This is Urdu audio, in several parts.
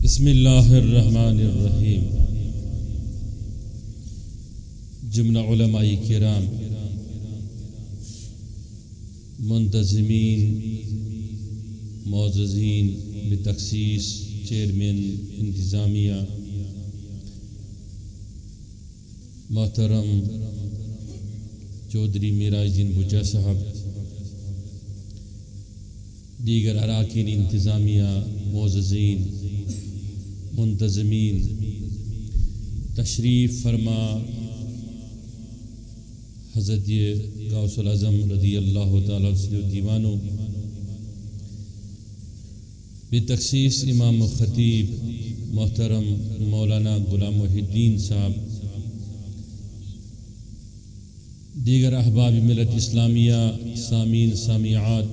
بسم اللہ الرحمن الرحیم۔ جملہ علماء کرام، منتظمین، معززین بتخصیص چیئرمین انتظامیہ، محترم چودھری میراج الدین بجا صاحب، دیگر اراکین انتظامیہ، معززین، منتظمین، تشریف فرما حضرت غوث العظم رضی اللہ تعالیٰ عنہ دیوانوں، بتخصیص امام و خطیب محترم مولانا غلام محی الدین صاحب، دیگر احباب ملت اسلامیہ، سامعین سامعات،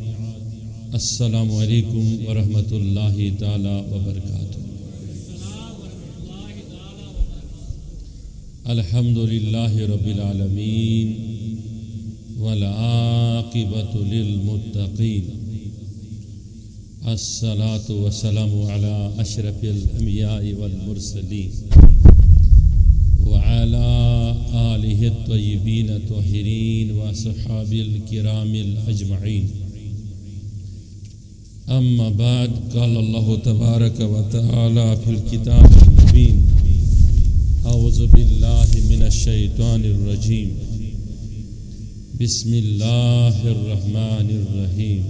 السلام علیکم ورحمۃ اللہ تعالی وبرکاتہ۔ الحمد للہ رب العالمین والعاقبۃ للمتقین، الصلاۃ والسلام علی اشرف الانبیاء والمرسلین وعلی آلہ الطیبین الطاہرین واصحاب الکرام الاجمعین، اما بعد، قال اللہ تبارک و تعالی فی الکتاب المبین، اعوذ باللہ من الشیطان الرجیم، بسم اللہ الرحمن الرحیم،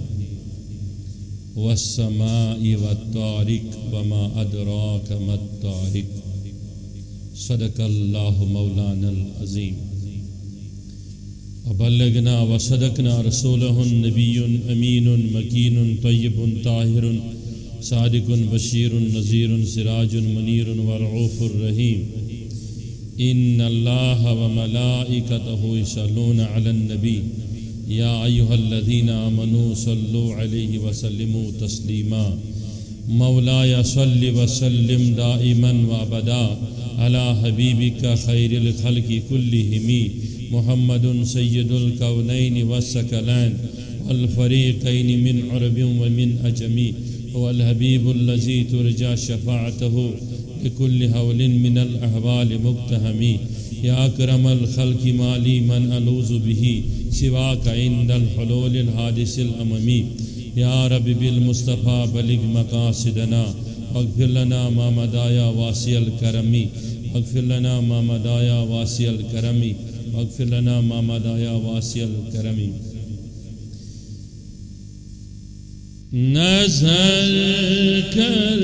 والسماء والطارق وما ادراک ما الطارق، صدق اللہ مولانا العظیم، وبلغنا وصدقنا رسولہ النبی امین مکین طیب طاہر صادق بشیر نذیر سراج منیر ورعوف الرحیم، ان اللہ وملائکتہ یصلون علی النبی یا ایہا الذین آمنوا صلوا علیہ وسلموا تسلیما، مولایا صل وسلم دائما وابدا علی حبیبک خیر الخلق کلہم محمد سید الکونین والثقلین والفریقین من عرب ومن عجم، والحبیب الذی ترجى شفاعته لكل حول من الأحوال مقتحم، يا أكرم الخلق ما لي من ألوذ به سواك عند الحلول الحادث الأممي، يا رب بالمصطفى بلغ مقاصدنا واغفر لنا ما مضى يا واسع الكرم، واغفر لنا ما مضى يا واسع الكرم، واغفر لنا ما مضى يا واسع الكرم۔ نظر کر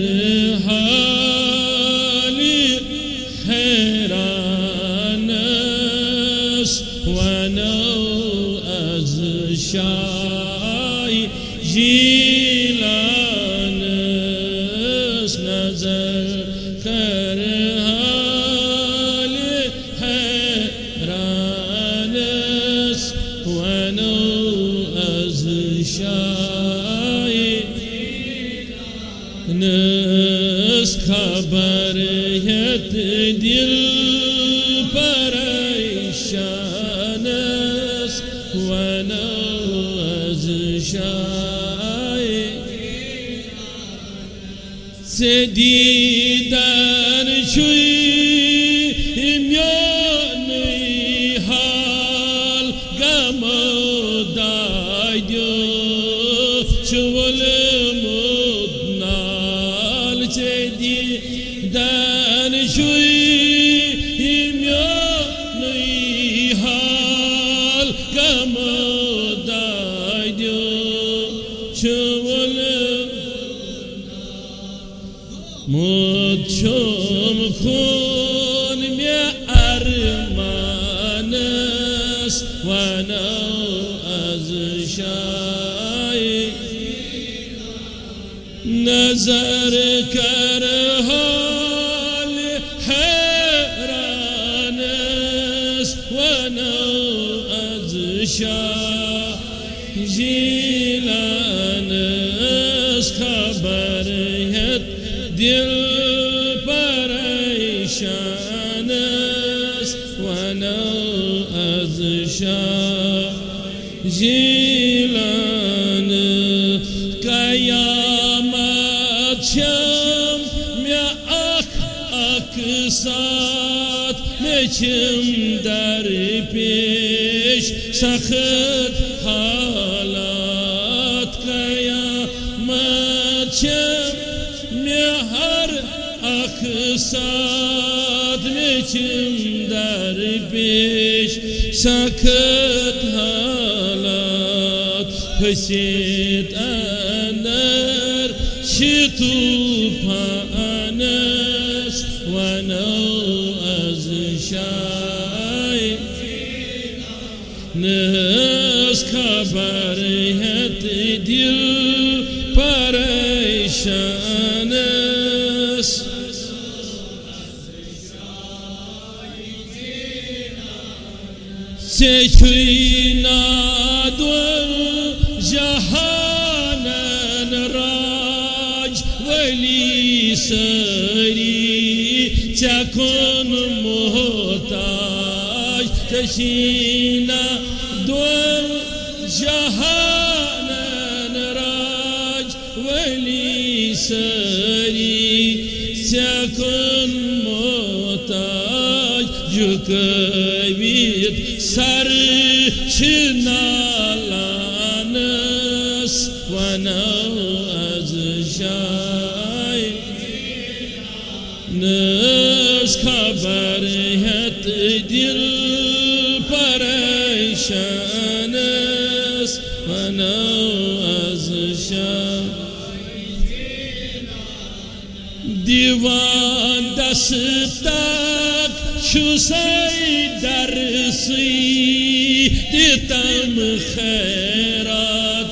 شای جیلانس، نظر کر حال حیرانس، ونو از شای نس، خبر یت دل پریشانس، ونو سے دیدار شوی میانی حال گمو دایو شول مدنال، سے دیدار شوی میانی حال گمو دایو شول مجھم خون میں ارمانس، ونو از شای نظر کر حال حیرانس، ونو از شای جیلانس، خبر دل پریشانس، ونو از شای جیلان، قیامت شم میں چھم در پیش سخت حالات قیامت چھم میں ہر اخ ساتھ میں چھم در پیش سخت حالات پھسیت اندر طوفانس ونو از شائی نس خبر ہت دل پریشانس سے چھوئی نادول جہانن راج ولی سری چکن محتاج تشینا دول جہانن راج ولی سری چکن محتاج جکویت سر چنالانس ونو از شای نس خبر ہت دل پریشانس ونو از شای دیوان دستک شوسی درسی دیتم خیرات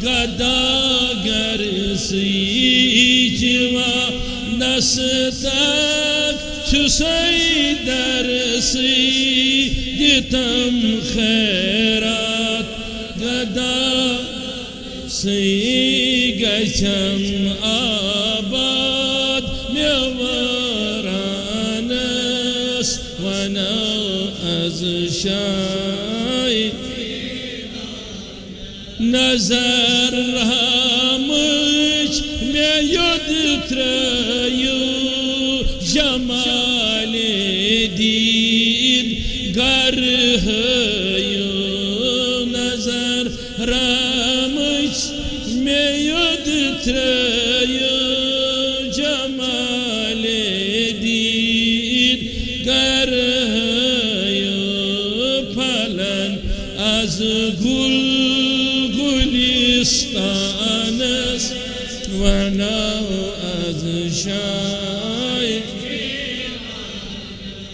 گداگر سی جوان دستک شوسی درسی دیتم خیرات گداگر سی گچم آباد میورانس ونو از شای نظر رحمچ میں ید تریو جمال دید گر ہیو نظر رحمچ میں ید تریو جمال دید گر پھلن از گل گلستانس ونو از شای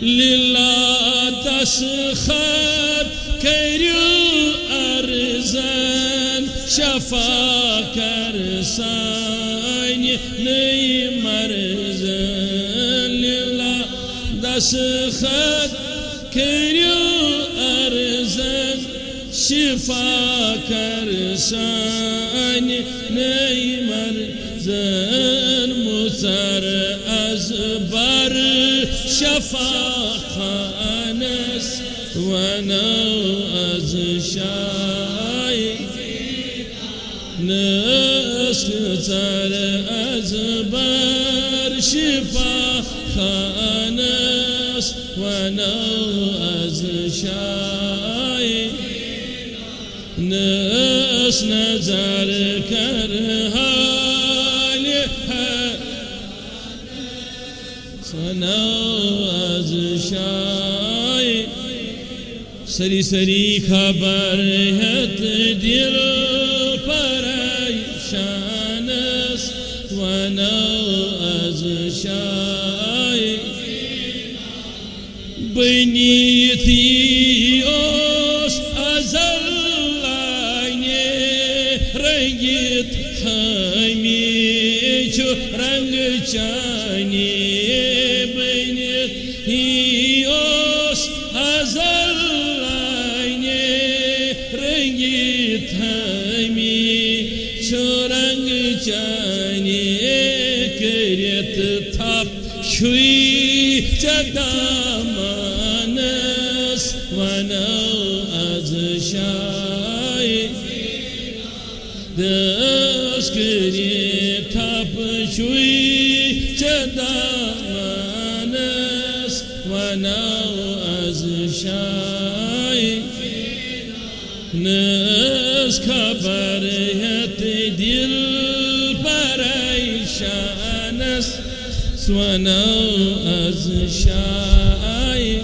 للہ تسخط کریو ارزن شفا کرسان نئی مرزن للہ تسخط کریو ارزن شفا کرسان نئی مرزن مصر از بر شفا خانس ونو از شای نسر از بر شفا خانس ونو از شای نس نظر کر حال ہے ونو از شای سری سری خبر ہت دل پریشانس ونو از شای بنیتی اوس ازل لائنے رنگیت ہمیں چھو رنگ چانے بنیتی اوس ازل لائنے رنگیت ہمیں چھو رنگ چانے کریت تھپ شوی چدامانس ونو از شای دس کریت تھپ شوی چدامانس ونو از شاي نس خبر het dil پریشانس سونو از شاي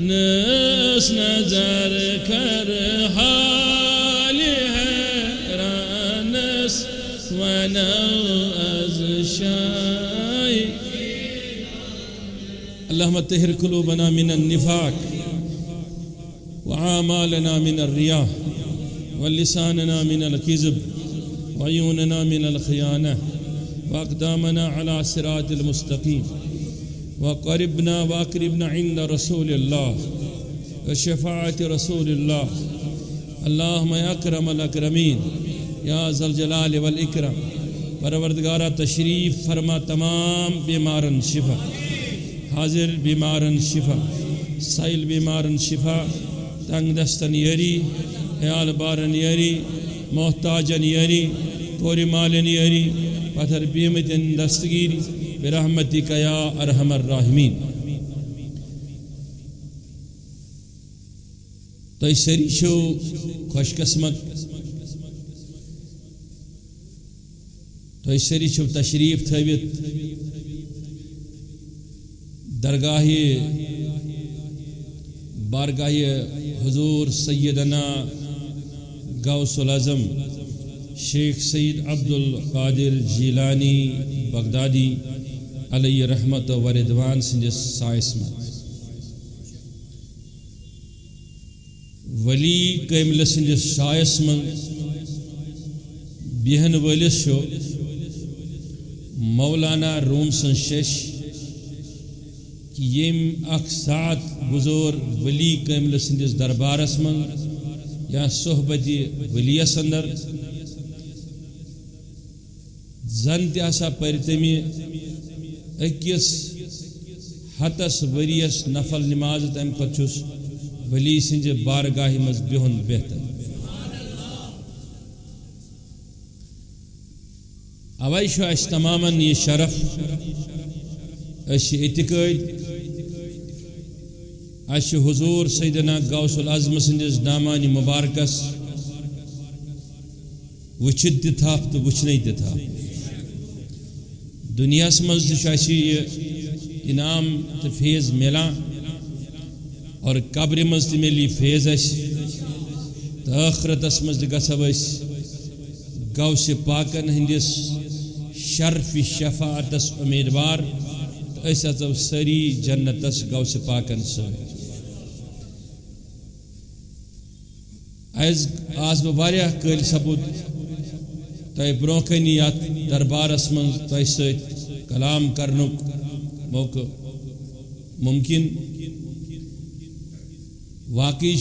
نس نظر کر حال حیرانس سونو از شاي اللهم طهر قلوبنا من النفاق وأعمالنا من الرياء ولساننا من الكذب وعيوننا من الخيانة وأقدامنا على صراط المستقيم وقربنا وأقربنا عند رسول الله وشفاعة رسول الله اللهم يا أكرم الأكرمين يا ذا الجلال والإكرام پروردگارہ تشریف فرما تمام بیمارن شفا حاضر بیمارن شفا سائل بیمارن شفا تنگ دستن یری عیال بارن یری محتاجن یری کوری مالن یری پتھر بیمتن دستگیری برحمتک یا ارحم الراحمین تو سری شو خوش قسمت تو سری شو تشریف تھویت درگاہ بارگاہ حضور سیدنا غوث العظم شیخ سید عبد القادر جیلانی بغدادی علیہ رحمت و رضوان سندس سائس من ولی کامل سندس سائس من بہن ولس شو مولانا روم سن شش کہ یم اخ سات گزور ولی کامل سندس دربارس من یا صحبتی ولیس اندر زن تیاسا پرتمی اکیس ہتس وریس نفل نماز تم پچھس ولی سنج بارگاہ مز بہن بہتر اوائی شو اس تماما یہ شرف اس اعتقاد اس حضور سیدنا غوث العظم سندس دامانی مبارکس وچھت تھا تو وچھنے تھا دنیا مز یہ انعام تو فیض ملا اور قبر مز ملی فیض تو آخرت مز گھو غوث پاکن ہندس شرف شفاعتس امیدوار تو سری جنتس غوث پاکن ست آز بہ قل سپود تہ برو کنی یت دربارس من تہ ست کلام کرنک موقع ممکن واقعی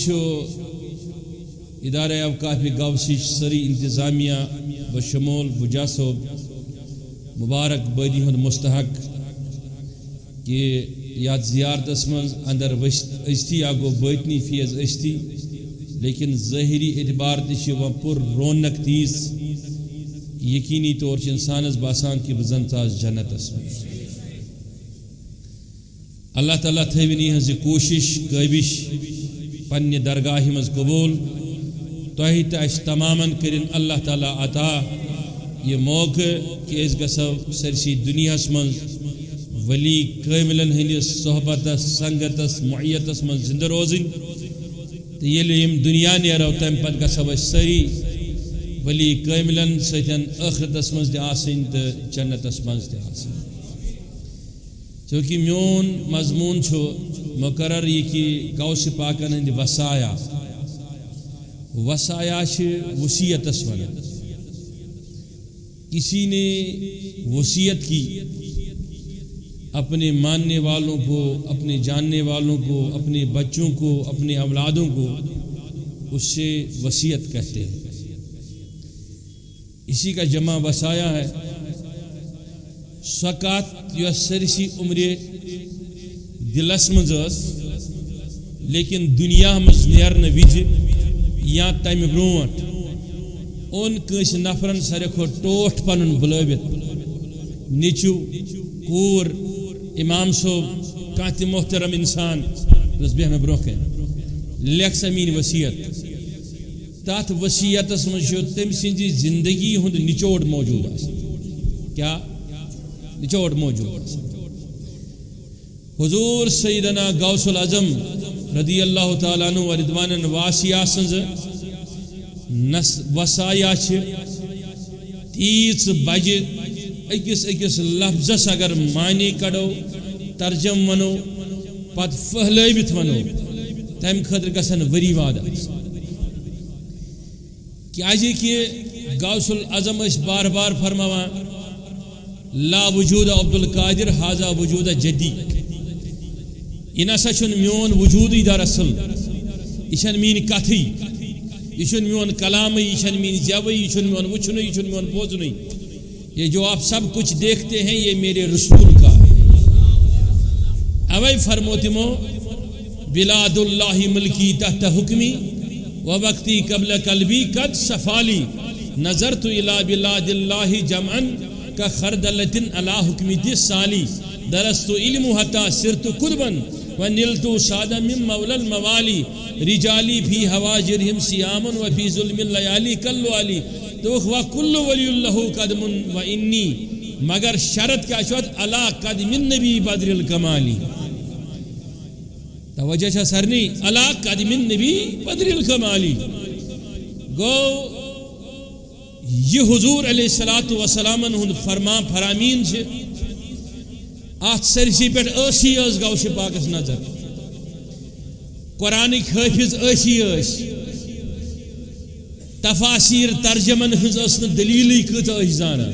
ادارہ اوقاف غوثی سری انتظامیہ بشمول بجا صوب مبارک بادی ہند مستحق کہ یت زیارتس من اندر اشتی یا گو باطنی فیض اشتی لیکن ظاہری اعتبار تہ پر رونق تیز یقینی طور انسانس باسان کہ بزن تاس جنتس من اللہ تعالیٰ تھوین یہ کوشش قابش پنہ درگاہ مز قبول تہ اس تماما کرن اللہ تعالیٰ عطا یہ موقع کہ اس گھو سرسی دنیا من ولی کاملن ہندس صحبتس سنگتس معیتس من زندہ روزن تو یہ دنیا نیرو تم پتہ گھو سری ولی کاملن ستن آخرتس من آسن تو جنتس من آسن چونکہ میون مضمون مقرر یہ کہ غوث پاکن ہند وصایا وصیتس ونان کسی نے وصیت کی اپنے ماننے والوں کو اپنے جاننے والوں کو اپنے بچوں کو اپنے اولادوں کو اس سے وصیت کہتے ہیں اسی کا جمع وصایا ہے سکات یہ سرسی عمر دلس مز لیکن دنیا مز نیرن وز یا تمہ برونٹ اون کنس نفرن سارے کھوت ٹوٹ پن بلوت نیچو کور امام صوب کانہ تہ محترم انسان بس بیہ میں برونٛہہ کَنہِ لیکھ سا میٛٲنۍ وصیت تَتھ وصیتس منٛز چھُ تٔمۍ سٕنٛزِ زندگی ہُنٛد نچوڑ موجوٗد آسان کیٛاہ نچوڑ موجوٗد آسان حضور سیدنا غوث العظم رضی اللہ تعالیٰ عنہ و رضوان واسعہ سٕنٛز وصایا چھِ تیٖژ بجہِ أکِس لفظس اگر معنی کڑو ترجم ونو پتہٕ پھہلٲوِتھ ونو تمہِ خٲطرٕ گژھن ؤری واد کیازِ کہ غوث العظم ٲسۍ بار بار فرماوان لا وجود عبد القادر حاذا وجود جدی یہ نسا چھُنہٕ میون وجودٕے دراصل یہ چھنہٕ میٛٲنۍ کتھٕے یہ چھُنہٕ میون کلامٕے یہ چھنہٕ میٛٲنۍ زیوٕے یہ چھُنہٕ میون وٕچھنُے یہ چھُنہٕ میون بوزنُے یہ جو آپ سب کچھ دیکھتے ہیں یہ میرے رسول کا ہے اوے فرمو تمو بلاد اللہ ملکی تحت حکمی ووقتی قبل قلبی قد صفالی نظرت الى بلاد اللہ جمعا كخردلة على حکم دی سالی درست علم حتی سرت قربا ونلت سادا من مولا الموالی رجالی فی حواجرهم سیام وفی ظلم اللیالی کلوالی تو وکل ولی اللہ قدم و انی مگر شرط کیا شوت علا قدم النبی بدر الکمالی توجہ چھا سرنی علا قدم النبی بدر الکمالی گو یہ حضور علیہ السلام ہند فرمان فرامین سے ات سرسی پہ اسی غوث پاکس نظر قرآن حافظ اسی تفاسیر ترجمن ہز دلیل کت زانا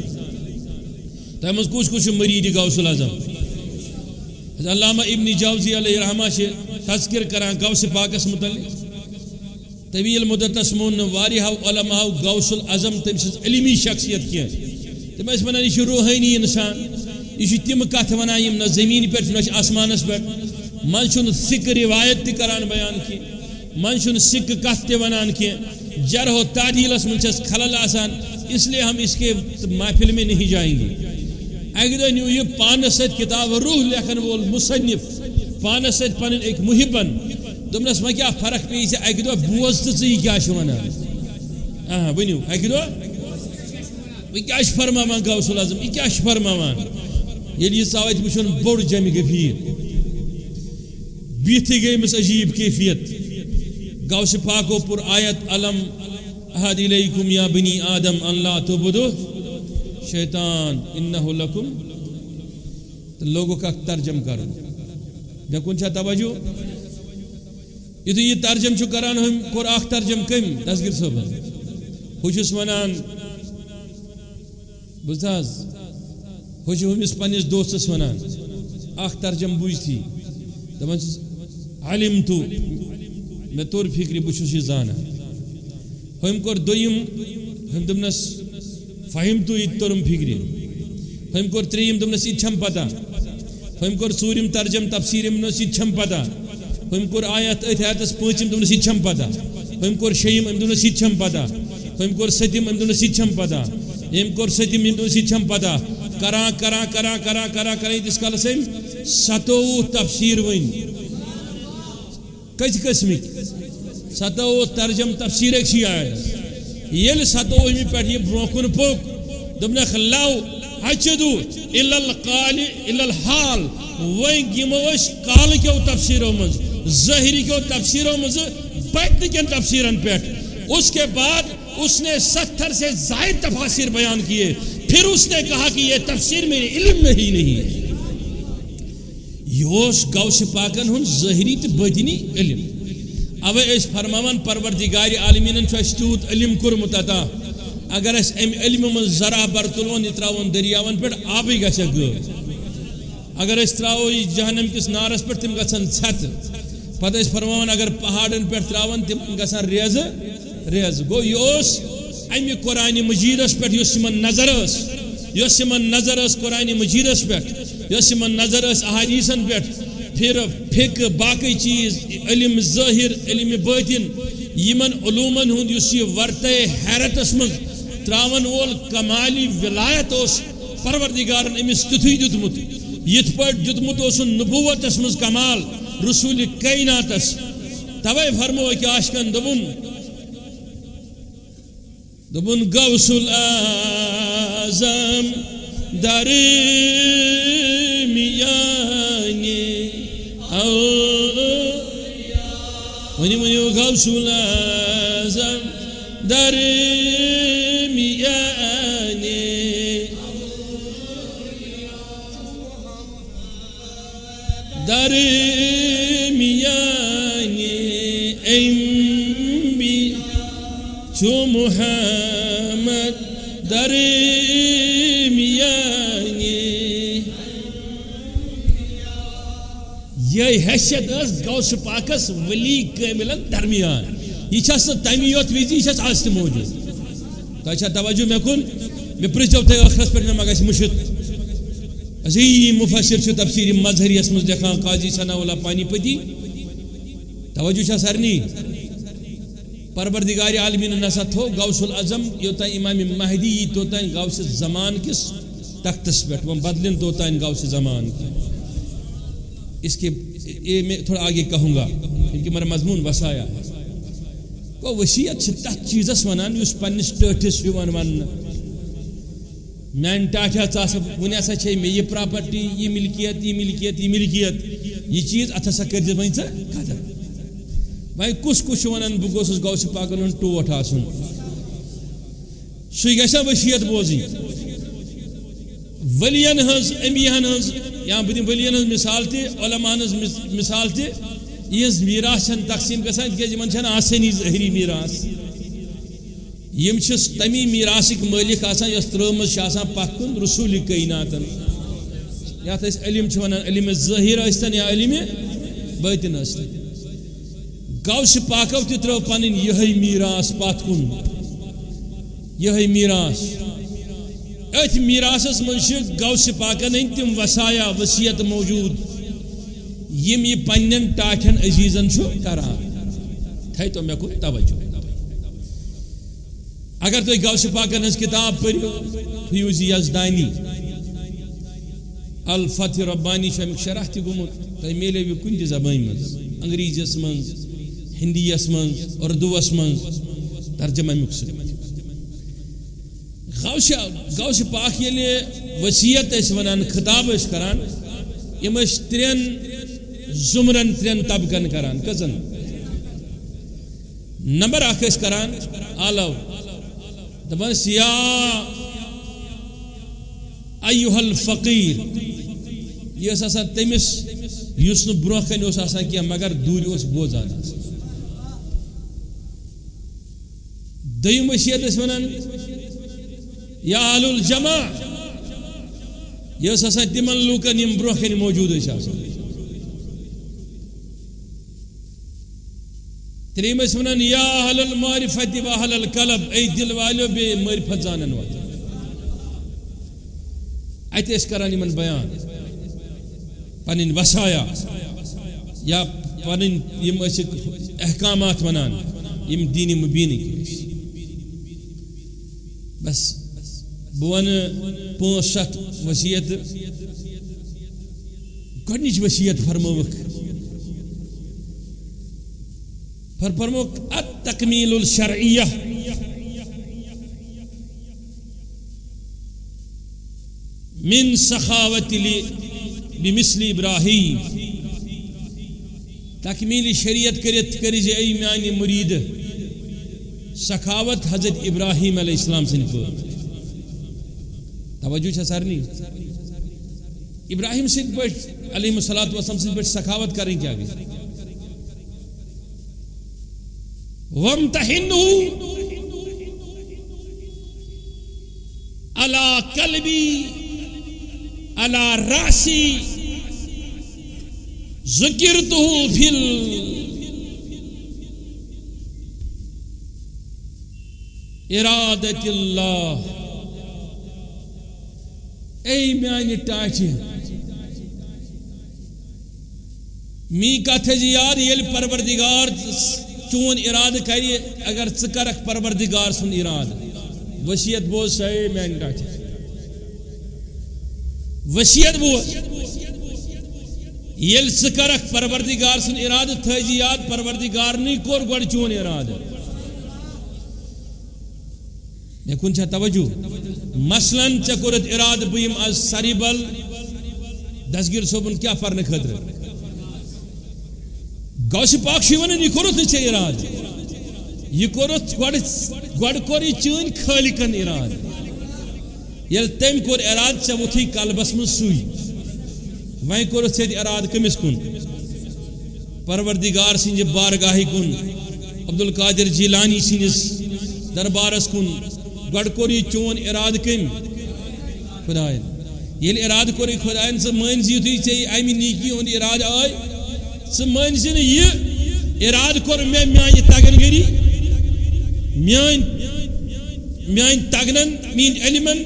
تم کس مرید غوث العظم علامہ ابن جوزی علیہ رحمہ سے تذکر کران غوث پاکس متعلق طویل مدتس مون واریاہو علماء غوث العظم تم سز علمی شخصیت کی تم اس ونان یہ روحانی انسان یہ تم کت ونان یم نہ زمین پہ نہ آسمانس پہ من چھن سکھ روایت تہ کران بیان کی من چھن سکھ کت تہ ونان کی جرح و تعدیلس من چھس خلل آسان اس لیے ہم اس کے محفل میں نہیں جائیں گے اگر دہ نیو یہ پانس ست کتاب روح لکھن وول مصنف پانس ست پن ایک محبن دمنس ما کیا فرق پی سے اکہ دہ بوز تو ژی کیا ونان ونیو اکہ دہ یہ کیا فرماوان غوث العظم یہ کیا فرماوان ییٚلہِ یہ ثوت وچھن بوڑ جمع غفیر بیتھی گئی مس عجیب کیفیت غوث پاکو پر آیت علم احد الیکم یا بنی آدم ان لا تعبدوا شیطان انہ لکم تو لوگوں کا ترجم کرو بے کن چھا توجہ یہ ترجم چھو کران ہم کور اخ ترجم کم دسگیر صاحب خوشس ونان بزاز خوش ہمس پنس دوستس ونان اخ ترجم بوجھتی دپان علم تو میں طور فکری بچھس یہ زانا ہم کور دویم ہم دمنس فہم تو یہ ترم فکری ہم کور تریم دمنس یہ چھم پتہ ہم کور ژوٗرِم ترجم تفسیر دمنس یہ چھم پتہ ہم کور آیت آیتس پانچم دمنس یہ چھم پتہ ہم کور شیم دمنس یہ چھم پتہ ہم کور ستم دمنس یہ چھم پتہ ہم کور ستم دمنس یہ چھم پتہ کرا تس کالس ہم 27 تفسیر ون کس قسمک 27 ترجم تفسیر آیت یل 27 پہ یہ برو کن پوک دپنک لو حچدو الا القال الا الحال ون گمو کال کیو تفسیروں مز ظاہری کیو تفسیروں مز بد کن تفسیرن پہ اس کے بعد اس نے 70 سے زائد تفاسیر بیان کیے پھر اس نے کہا کہ یہ تفسیر میرے علم میں ہی نہیں ہے یہ غوث پاکن ہن ظاہری تو باطنی علم اوے اس فرماون پروردگار عالمین تیوت علم کورمت عطا اگر اس ام علم من ذرا برتلون تراون دریاون پہ آبی گژھِ غٲب اگر اس تراو جہنم کس نارس پہ تم گژھن ژھت پتہ اس فرماون اگر پہاڑن پہ تراون تم گژھن ریز گو یہ امہ قرآن مجیدس پہ نظر نظر قرآن مجیدس پہ نظر احادیثن پہ پھر فقہ باقی چیز علم ظاہر علم باطن یمن علومن ہند اس یہ ورتے حیرتس من تراون وول کمالی ولایت اس پروردگارن امس تتھی دتمت یت پہ دتمت اس نبوتس من کمال رسول کائناتس توے فرمو کہ عاشقن دبن غوث العظم درمیانی ونی غوث العظم درمیانی چو محمد درمیانی یہ حیثیت اس غوث پاکس ولی کاملن درمیان یہ تمی یوت وزی یہ آج تہ موجود تہ توجہ مے کن مے پرچو تہ ٲخرس پہ مے گژھِ مشت عظیم مفسر چھ تفسیر مظہریس مز لکھان قاضی ثناء اللہ پانی پتی توجہ چھا سارنی پروردگار عالمین نسا تھو غوث العظم یوتان امام مہدی توتان غوث زمان کس تختس پہ وہ بدلن توتان غوث زمان کی اس کے یہ میں تھوڑا آگے کہوں گا کیونکہ میرا مضمون وسایا ہے کو وصیت تک چیزس ونان اس پنس ٹھٹس ون میان ٹاٹھا ون ہسا چھ مے یہ پراپرٹی یہ ملکیت یہ ملکیت یہ ملکیت یہ چیز ات ہسا کر ون ژٕ قدر وی کس ونان بہ گوسس غوث پاکن ہند ٹوٹ آسن سہ گژھا وصیت بوزن ولین ہز امبیاہن ہز یا بہ دم ولین ہز مثال تہ علماء ہز مثال تہ یہ میراث چھن تقسیم گژھان تکیاز یمن چھن آسانی ظاہری میراث یم چھس تمی میراثک مالک آسان یس ترٲمٕژ چھِ آسان پتھ کُن رسول کائناتن یتھ أسۍ علم چھِ ونان علم ظاہر ٲسۍتن یا علم باطن ٲسۍتن غوث پاکو تہ ترٲو پنٕنۍ یِہے میراث پتھ کُن یِہے میراث أتھۍ میراثس منٛز چھِ غوث پاکن ہٕنٛدۍ تِم وصایا وصیت موجود یم یہ پنن ٹاٹھن عزیزن چھُ کران تھے تو مے کُن توجہ اگر تُہۍ غوث پاکن ہٕنٛز کتاب پٔرِو فیوض یزدانی الفتح ربانی چھُ امیُک شرح تہِ گوٚمُت تۄہہِ میلیو کُنہِ تہِ زبٲنۍ منٛز انگریزیس منٛز ہندیس منٛز اردوٗوس منٛز ترجمہ امیُک سُہ غوث پاک ییٚلہِ وصیت ٲسۍ ونان خطاب ٲسۍ کران یم ٲسۍ ترٛٮ۪ن زمرن ترٛٮ۪ن طبقن کران کٔژن نمبر اکھ ٲسۍ کران آلو دپان ٲسۍ یا ایُہا الفقیٖر یہ ٲس آسان تٔمِس یُس نہٕ برونٛہہ کنہِ اوس آسان کینٛہہ مگر دوٗرِ اوس بوزان آسان دوٚیِم وصیت ٲسۍ ونان یا اہل الجمع یہ ٲس آسان تِمن لوٗکن یِم برونٛہہ کنہِ موجوٗد ٲسۍ آسان ترٛیٚیِم ٲسۍ ونان یا اہل المعرفت و اہل القلب اے دل والیو بیٚیہِ معرفت زانن وٲلۍ اتہِ ٲسۍ کران یِمن بیان پنٕنۍ وصایا یا پنٕنۍ یِم ٲسِکھ احکامات ونان یِم دینِ مبیٖنٕکۍ ٲسۍ بس بہٕ وَنہٕ 5-7 وصیت گۄڈنِچ وصیت فرمٲوٕکھ فرموک التکمیل الشرعیہ من سخاوت بمثل ابراہیم تکمیل شریعت کرت کرز اے میانی مرید سخاوت حضرت ابراہیم علیہ السلام سن پٲٹھۍ توجہ چھا سارنی ابراہیم سن پٲٹھۍ علیہ الصلوۃ والسلام سن پٲٹھۍ سخاوت کرٕنۍ کیٛاہ گٔے وامتحنوا على قلبي على رأسي ذكرته في إرادة الله اے میانہِ ٹاٹھہِ می کتھ یاد ییٚلہِ پروردگار چون ارادہ کری اگر ژٕ کرکھ پروردگار سُنٛد ارادہ وصیت بوز سا اے میانہِ ٹاٹھہِ وصیت بوز یل سکرک پروردگار سن ارادہ تھجی یاد پروردگار نی کور گوڑ چون ارادہ مے کن چھا توجہ مثلا چا کورت ارادہ بیم از سریبل دسگیر صوبن کیا پرنے خطر گوش پاک شیون یہ کورت چھے ارادہ یہ کورت گوڑ کوری چون خالقن ارادہ یل تم کور ارادہ چا وتھی قلبس من سوئی وہیں کورت چھے ارادہ کمس کن پروردگار سنجھ بارگاہی کن عبدالقادر جیلانی سنجھ دربارس کن گوڑ کوری چون ارادہ کم خدایت یل ارادہ کوری خدایت سے مانزی تھی چاہیے ایمی نیکی ہون ارادہ آئی سے مانزی نے یہ ارادہ کور میں میانی تاگن گری میان تاگنن مین علمن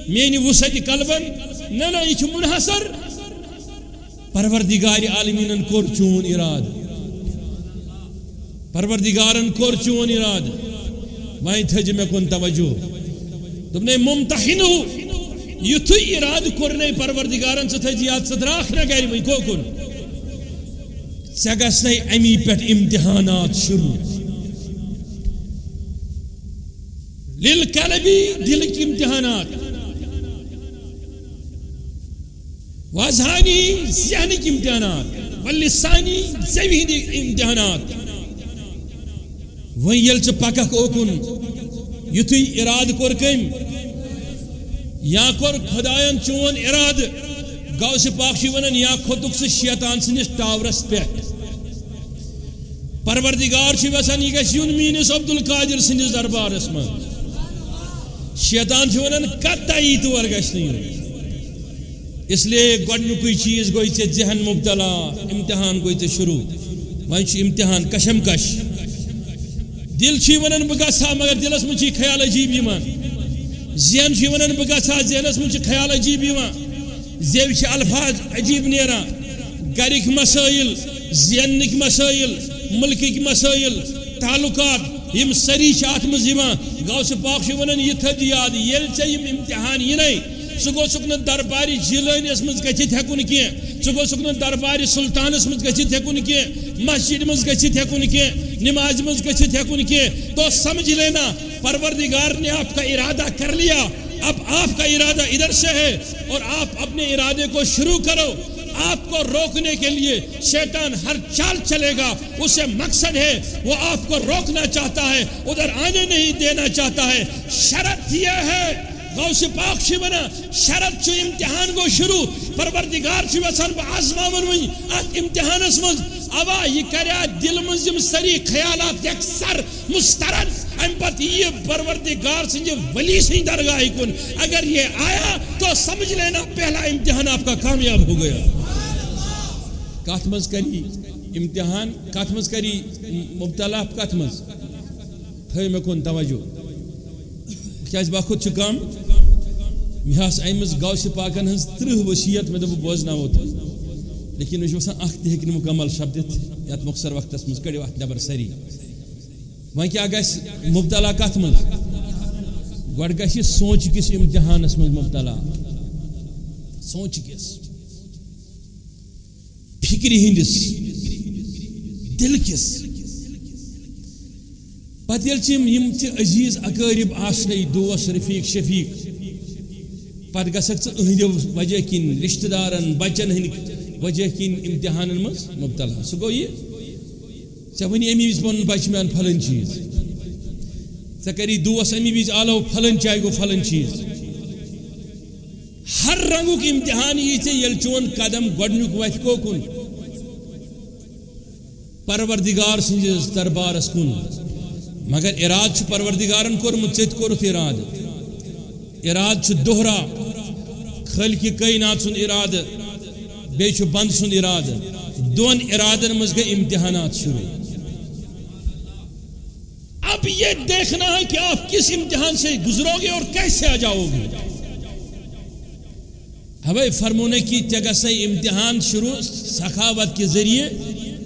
میانی وسعت قلبن نا یہ منحصر پروردگار عالمین کور چون ارادہ پروردگارن کور چون ارادہ وہیں تھج میں کن توجہ تم نے ممتحن ہو یتھی ارادہ کرنے پروردگارن سے تھج یاد صدراخ نہ گری وہیں کو کن سگس نے امی پیٹ امتحانات شروع للقلبی دل کی امتحانات واذہانی ذہنی کی امتحانات واللسانی زبانی امتحانات وہیں یل چھ پکک اوکن یتھی اراد کور کم یا کور خدایان چون اراد غوث پاک شی ونن یا کھوتک سے شیطان سنس ٹاورس پیٹ پروردگار چھ وسان یہ گژھن مینس عبدالقادر سنس دربارس من شیطان چھ ونن قطعی طور گژھن اس لیے گۄڈنیُکُے چیز گوئی ژےٚ ذہن مبتلا امتحان گوئی ژےٚ شروع وۄنۍ چھُ امتحان کشم کش دل چھ ونن بہ گژھا مگر دلس من چھ خیال عجیب یوان ذہن چھ ونن بہ گژھا ذہنس من چھ خیال عجیب یوان زیو چھ الفاظ عجیب نیران گرک مسائل ذہنک مسائل ملکک مسائل تعلقات یم سری چھ ات مز یوان غوث پاک چھ ونن یہ تھد یاد یل ژےٚ یم امتحان ینے سہ گو سک درباری جیلانس مز گھت ہیکن کی سہ گو سک درباری سلطانس مز گھت ہیکن کی مسجد مز گھت ہیکن کی نماز مز گھت ہیکن کی تو سمجھ لینا پروردگار نے آپ کا ارادہ کر لیا اب آپ کا ارادہ ادھر سے ہے اور آپ اپنے ارادے کو شروع کرو آپ کو روکنے کے لیے شیطان ہر چال چلے گا اسے مقصد ہے وہ آپ کو روکنا چاہتا ہے ادھر آنے نہیں دینا چاہتا ہے شرط یہ ہے غوث پاک چھ ونان شرط چھ امتحان گو شروع پروردگار چھ وسان بہ آزماون ون ات امتحانس مز اوا یہ کریا دل مز یم سری خیالات یکسر مسترد ام پت یہ پروردگار سنجھ ولی سن درگاہ کن اگر یہ آیا تو سمجھ لینا پہلا امتحان آپ کا کامیاب ہو گیا کات مز کری امتحان کات مز کری مبتلا کات مز تھے میں کن توجہ کیا با خود چکام میاس ایمز غوث پاکن ہنز 30 وصیت میں بوزنا ہوتا لیکن مجھے وسان اخ تہ ہیکن مکمل شبدت یات مختصر وقتس مز کڑیو ات نبر سری وۄنۍ کیا گژھِ مبتلا کت مز گۄڈٕ گژھِ سونچ کس امتحانس مز مبتلا سونچ کس فکری ہندس دل کس پتہ یل چم یم چھ عزیز اقارب آسنے دوست رفیق شفیق پتہ گژھکھ ژٕ اہندیو وجہ کن رشتہ دارن بچن ہند وجہ کن امتحانن مز مبتلا سہ گو یہ ژےٚ ونی امی وز پن بچہ میان پھلن چیز ژےٚ کری دوست امی وز آلو پھلن چاہے گو پھلن چیز ہر رنگک امتحان یہ ژےٚ یل چون قدم گۄڈنیُک وتھِ کوکن پروردگار سنجس دربارس کن مگر اراد چھ پروردگارن کورمت ژےٚ تہِ کورُتھ اراد چھ دوہرا خالق کائنات سن ارادہ بیٚیہِ چھُ بند سن ارادہ دون ارادن مز گئی امتحانات شروع اب یہ دیکھنا ہے کہ آپ کس امتحان سے گزرو گے اور کیسے آ جاؤ گے ہوے فرمونے کی جگہ سے امتحان شروع سخاوت کے ذریعے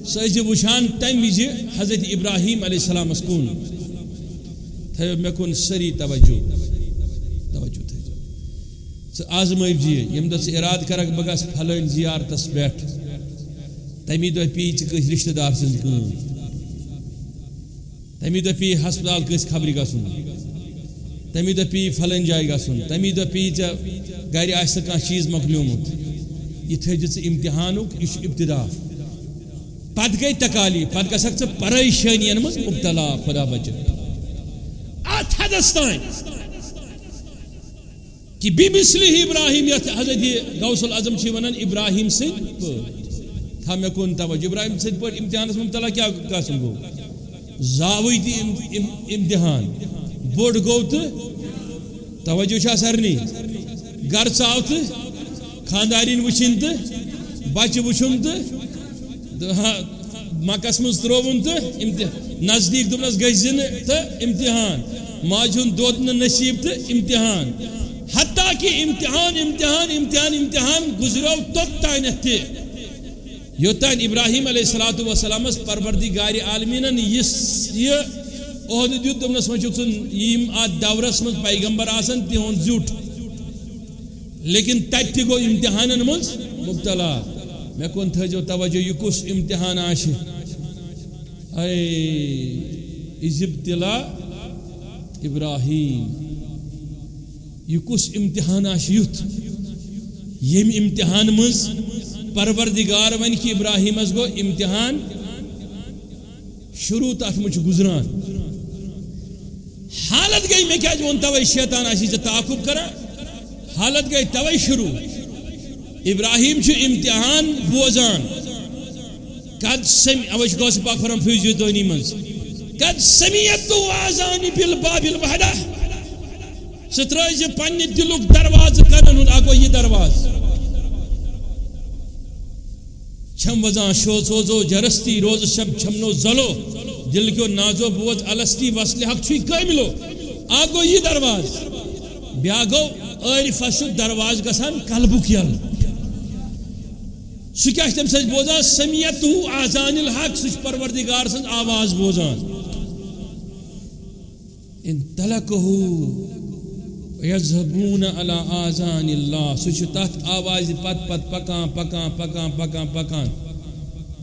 سج وشان تم وز حضرت ابراہیم علیہ السلام کن تھو مے کن سری توجہ آزمائش جی یم دس اراد کرک بہ گھس پھلن زیارتس پہ تمی دہ پی ژٕ رشتہ دار سٕنٛز کٲم تمی دہ پی ہسپتال کٲنٛسہِ خبرِ گژھُن تمی دہ پی فلٲنۍ جایہِ گژھُن تمی دہ پی ژےٚ گرِ آسہِ کانٛہہ چیٖز مۄکلیومُت یہ تھٲیزِ ژٕ امتحانُک یہ چھُ ابتدا پتہٕ گٔے تکالیٖف پتہٕ گژھکھ ژٕ پریشٲنین منٛز مبتلا خدا بچٲوِن اتھ حدس تانۍ کہ بمثلہ ابراہیم یتھ حضرت غوث العظم چھ ونان ابراہیم سٕنٛدۍ پٲٹھۍ تھا مےٚ کُن توجہ ابراہیم سٕنٛدۍ پٲٹھۍ امتحانس مبتلا کیا گژھُن گوٚو زاوٕے تہِ امتحان بوٚڑ گوٚو تہٕ توجہ چھا سارنٕے گرٕ ژاو تہٕ خاندارِنۍ وٕچھِنۍ تہٕ بچہِ وٕچھُن تہٕ مکس منٛز ترٛووُن تہٕ نزدیٖک دوٚپنس گٔژھۍ نہٕ تہٕ امتحان ماجہِ ہُنٛد دۄد نہٕ نصیٖب تہٕ امتحان حتیٰ کہ امتحان امتحان امتحان امتحان گزریو توٚتانٮ۪تھ تہِ یوٚتانۍ ابراہیم علیہ الصلوۃ والسلامس پروردگارِ عالمیٖنن یہِ عہدٕ دیُت دوٚپنس وۄنۍ چھُکھ ژٕ یِم اتھ دورس منٛز پیغمبر آسان تِہُنٛد زیُٹھ لیکن تتہِ تہِ گوٚو امتحانن منٛز مبتلا مےٚ کُن تھٲیزیو توجہ یہِ کُس امتحان آسہِ اذ ابتلا ابراہیم یہ کس امتحان آسہِ یُتھ ییٚمہِ امتحان منٛز پروردگار ون کہ ابراہیمس گوٚو امتحان شروع تتھ منٛز چھُ گزران حالت گئی مےٚ کیازِ ووٚن توے شیطان آسی ژےٚ تعاقب کران حالت گئی توے شروع ابراہیم چھُ امتحان بوزان قد اوے چھُ غوث پاک فرمان فیض دٲنی منٛز قد سمعت آذان بالباب الوحدہ ژٕ ترٛٲیزِ پننہِ دلُک دروازٕ کرن ہُنٛد اکھ گوٚو یہِ دروازٕ چھم وزان شو سوزو جرستی روز شب چھمنو زلو دل کیو نازو بوز الستی وصل حق چھوئی کاملو آگو یہ دروازٕ بیٛاکھ گوٚو عارفس چھُ دروازٕ گژھان قلبُک یَلہٕ سُہ کیٛاہ چھُ تَمہِ سۭتۍ بوزان سمیعتُہ آذان الحق سُہ چھُ پروردگار سٕنٛز آواز بوزان انطلقہُ یذہبون علی آذان اللہ سُہ چھُ تتھ آوازِ پتہٕ پتہٕ پکان پکان پکان پکان پکان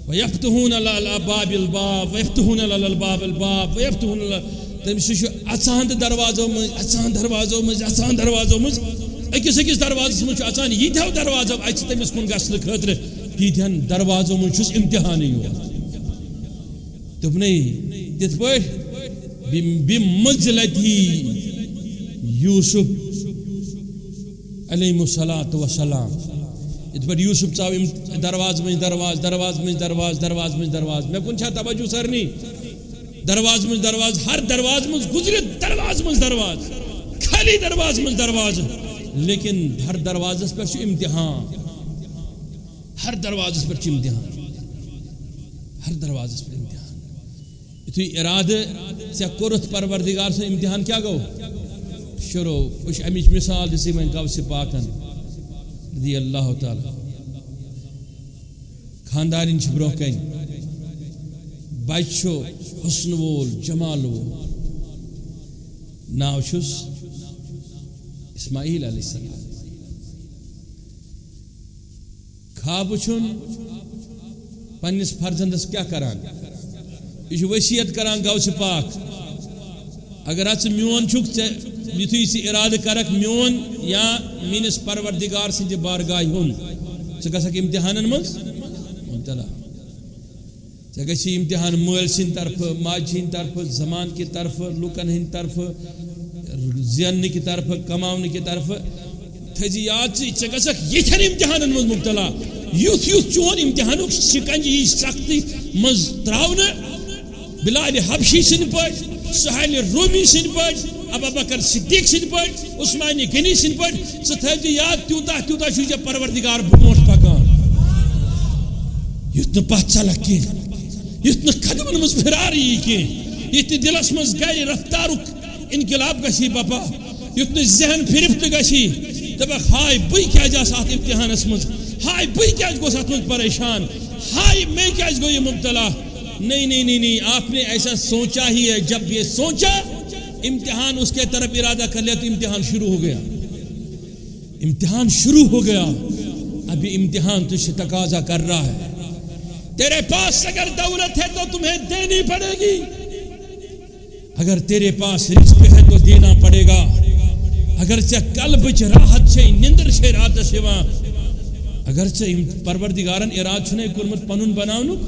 ویفتحون علی الباب الباب ویفتحون علی الباب الباب ویفتحون علی تٔمِس سُہ چھُ اژان تہٕ دروازو منٛز اژان دروازو منٛز اژان دروازو منٛز أکِس أکِس دروازس منٛز چھُ اژان ییٖتیٛاہ دروازو اَژِ تٔمِس کُن گژھنہٕ خٲطرٕ تیٖتیٛاہن دروازو منٛز چھُس امتحانٕے یوت دوٚپنَے تِتھ پٲٹھۍ بِمنزلتی یوسف علیہ الصلاۃ والسلام یِتھ پٲٹھۍ یوسف ژاو دروازٕ منٛز دروازٕ دروازٕ منٛز دروازٕ دروازٕ منٛز دروازٕ مےٚ کُن چھا توجہ سارنٕے دروازٕ منٛز دروازٕ ہر دروازٕ منٛز گُزرِتھ دروازٕ منٛز دروازٕ خالی دروازٕ منٛز دروازٕ لیکن ہر دروازس پٮ۪ٹھ چھُ امتحان ہر دروازس پٮ۪ٹھ چھُ امتحان ہر دروازس پٮ۪ٹھ امتحان یُتھُے اِرادٕ ژےٚ کوٚرُتھ پروردگار سُنٛد امتحان کیٛاہ گوٚو شروع وٕچھ امِچ مثال دِژٕے وۄنۍ غوثِ پاکن رضی اللہ تعالیٰ خاندارِنۍ چھِ برونٛہہ کَنہِ بچہِ چھُ حسنہٕ وول جمال وول ناو چھُس اسماعیل علیہ السلام خوابہٕ چھُن پننِس فرزندس کیٛاہ کران یہِ چھُ ؤصیت کران غوثِ پاک اگر ژٕ میون چھُکھ ژےٚ یُتھُے ژٕ اِرادٕ کرکھ میون یا میٲنِس پروردگار سٕنٛدِ بارگاہہِ ہُنٛد ژٕ گژھکھ امتحانن منٛز مبتلا ژےٚ گژھی امتحان مٲلۍ سٕنٛدِ طرفہٕ ماجہِ ہٕنٛدِ طرفہٕ زمانہٕ کہِ طرفہٕ لُکن ہٕنٛدِ طرفہٕ زیننہٕ کہِ طرفہٕ کماونہٕ کہِ طرفہٕ تھٲیزِ یاد ژٕ گژھکھ یِتھٮ۪ن امتحانن منٛز مبتلا یُتھ یُتھ چون امتحانُک شکنجہِ یی سختی منٛز ترٛاونہٕ بلال حبشی سٕنٛدِ پٲٹھۍ سہیل رومی سٕنٛدِ پٲٹھۍ ابوبکر صدیق سٕنٛدِ پٲٹھۍ عثمان غنی سٕنٛدِ پٲٹھۍ ژٕ تھٲیزِ یاد تیوٗتاہ تیوٗتاہ چھُے ژےٚ پروردگار برونٛٹھ پکان یُتھ نہٕ پتھ ژلکھ کینٛہہ یُتھ نہٕ قدمن منٛز پھرار یی کینٛہہ یُتھ نہٕ دلس منٛز گرِ رفتارُک انقلاب گژھی بپا یُتھ نہٕ ذہن پھرِفتہٕ گژھی دپکھ ہاے بٕے کیازِ آس اتھ امتحانس منٛز ہاے بٕے کیازِ گوس اتھ منٛز پریشان ہاے میں کیازِ گوٚو یہ مبتلا نہیں نہیں نہیں نہیں آپ نے ایسا سوچا ہی ہے جب یہ سوچا امتحان اس کے طرف ارادہ کر لیا تو امتحان شروع ہو گیا امتحان شروع ہو گیا ابھی امتحان تجھ سے تقاضا کر رہا ہے تیرے پاس اگر دولت ہے تو تمہیں دینی پڑے گی، اگر تیرے پاس رزق ہے تو دینا پڑے گا، اگرچہ قلبچ راحت چھے نندر چھے رات سوا، اگرچہ پروردگارن اراد چھنے کرمت پنن بناونک،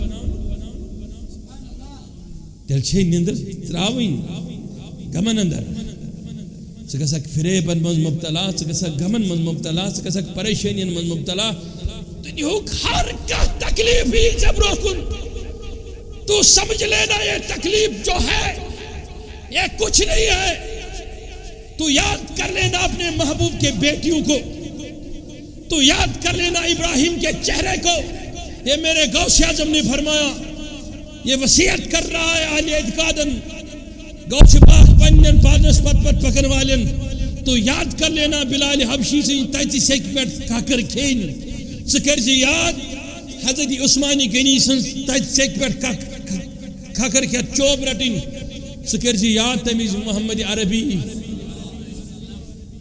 تیل چھے نندر تراوین گمن اندر سکسک فریبن من مبتلا، سکسک گمن من مبتلا، سکسک پریشانین من مبتلا، دنیاوک ہر کا تکلیف ہی جب روکن تو سمجھ لینا یہ تکلیف جو ہے یہ کچھ نہیں ہے، تو یاد کر لینا اپنے محبوب کے بیٹیوں کو، تو یاد کر لینا ابراہیم کے چہرے کو، یہ میرے غوث اعظم نے فرمایا، یہ وصیت کر رہا ہے اہل اعتقادن غوث پاک پنن پانس پت پکن والن، تو یاد کر لینا بلال حبشی سے تیتی سیک پیٹ کھاکر کھین، سکر جی یاد حضرت عثمانی غنی سن تیتی سیک پیٹ کھاکر کھیت چوب رٹن، سکر جی یاد تمیز محمد عربی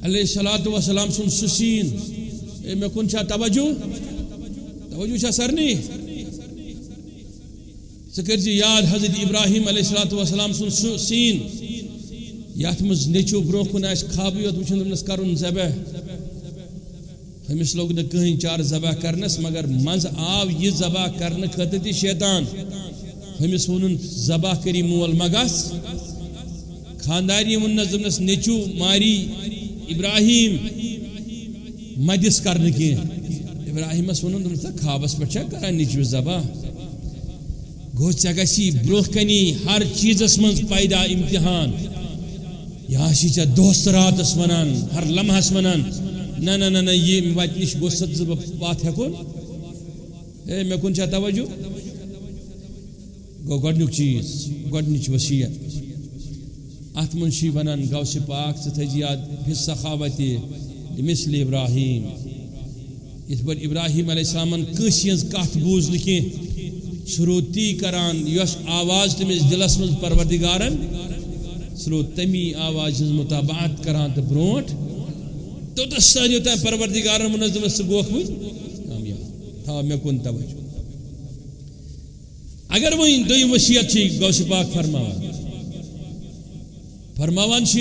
علیہ السلام سن سسین، اے میں کن چھا توجہ چھا سرنی، سکر جی یاد حضرت ابراہیم علیہ السلام سن سین، یات مز نیچو برو کن آس خوابیت وچھن دمنس کرن ذبح، ہمس لوگ نہ کہیں چار ذبح کرنس، مگر منز آو یہ ذبح کرنے خطر تی شیطان، ہمس ونن ذبح کری مول مگس، خانداری ونس دمنس نیچو ماری ابراہیم مدس کرنے کی، ابراہیم اس ونن دمنس خوابس پہ چھ کران نیچو ذبح، گو چگسی برو کنی ہر چیزس من پیدا امتحان، یاشی چا دوست رات اس منان ہر لمحہ اس منان، نہ یہ وات نش گو ست بات ہیکون، اے میں کن چا توجہ گو گۄڈنیُک چیز گۄڈنِچ وصیت ات منشی ونان غوث پاک ستجیاد فی السخاوت مثل ابراہیم، اس پر ابراہیم علیہ السلام کٲنٛسہِ ہٕنٛز کتھ بوٗز نہٕ کینٛہہ، سروتی کران یس آواز تمس دلس من پروردگارن، سرو تمی آواز ہز مطابعت کران تو برونٹ توتس تانۍ یوتام پروردگارن منظم گوکھ کامیاب تھا مے کن توجہ۔ اگر وۄنۍ دوٚیِم وصیت چھ غوث پاک فرماوان چھ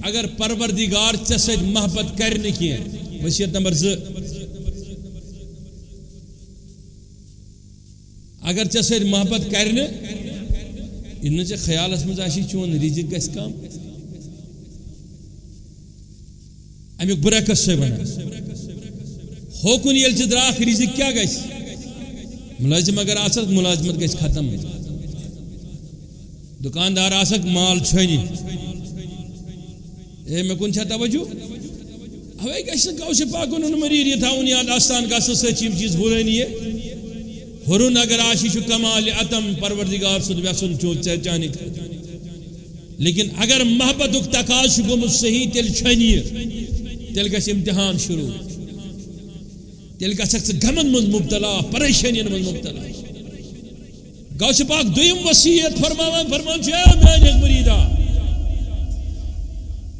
اگر پروردگار ژےٚ سۭتۍ محبت کر نہٕ کینٛہہ، وصیت نمبر 2، اگر ژےٚ سۭتۍ محبت کر نہٕ، یہِ نہٕ ژےٚ خیالس منٛز آسی چون رزق گژھِ کم، امیُک برعکس چھِ ونان، ہوکُن ییٚلہِ ژٕ درٛاکھ رزق کیٛاہ گژھِ، ملازم اگر آسک ملازمت گژھِ ختم، دکاندار آسک مال چھۄنہِ، اے مےٚ کُن چھا توجہ، اوے گژھِ نہٕ غوث پاکُن مریٖد یہِ تھاوُن یاد آستان گژھنہٕ سۭتۍ چھِ یِم چیٖز بُرٲنی ہُرُن اگر آسی چھُ کمال عتم پروردگار سُنٛد ویژھُن چھُ چانہِ خٲطرٕ، لیکن اگر محبتُک تقاضہٕ چھُ گوٚمُت صحیح تیٚلہِ چھۄنہِ یہِ، تیٚلہِ گژھِ امتحان شروع، تیٚلہِ گژھکھ ژٕ غمن منٛز مبتلا، پریشٲنین منٛز مبتلا۔ غوث پاک دوٚیِم وصیت فرمان چھُ، اے میٛانہِ مریٖدا،